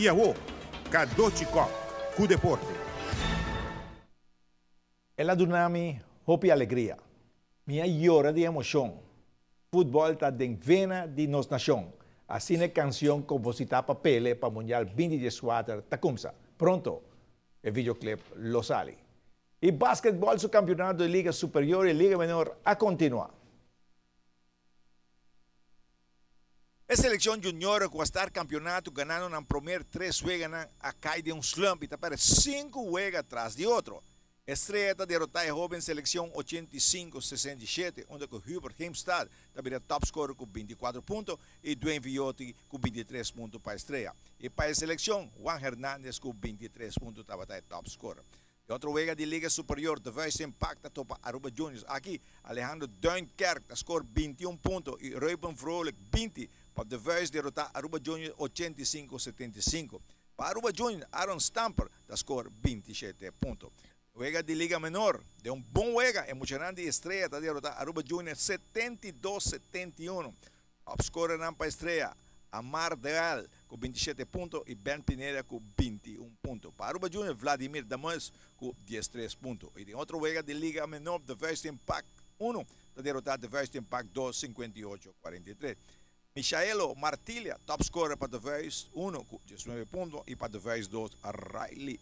Iawo, Kadochikov, cu deporte. Ela Dunami, hope e alegria. Minha llora de emoção. Futebol está em vena de nos nação. Assim é canção compositada para Pele para Mundial 2014 Tecumseh. Pronto, o videoclip lo sale. E basquetebol, su campeonato de Liga Superior e Liga Menor a continuar. A seleção junior com estar campeonato ganhando na primeira 3 juegos a cair de slump e está para 5 juegos atrás de outro. Estrela derrotar a jovem seleção 85-67, onde o Hubert Heemstad também é top scorer com 24 pontos e Dwayne Viotti com 23 pontos para a Estrela. E para a seleção, Juan Hernández com 23 pontos estava top scorer. De outro juego de Liga Superior, de Vuist Impact topa Aruba Juniors. Aqui, Alejandro Duinkerk score 21 pontos e Ruben Vrolijk 20 para de Vuist derrotar Aruba Juniors 85-75. Para Aruba Juniors, Aaron Stamper score 27 pontos. Juega de Liga Menor, de un buen juega, emocionante Estrella está derrotar Aruba Juniors 72-71. Upscorer para Estrella, Amar Deal con 27 puntos y Ben Pineda con 21 puntos. Para Aruba Juniors, Vladimir Damas con 13 puntos. Y de otro juega de Liga Menor, de Vuist Impact 1, está derrotar de Vuist Impact 2, 58-43. Michaelo Martilia, top scorer para de Vuist 1 con 19 puntos y para de Vuist 2, Riley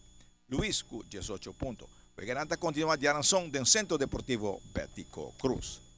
Luis con 18 puntos. Garanta continua de Aranzón del Centro Deportivo Bético Cruz.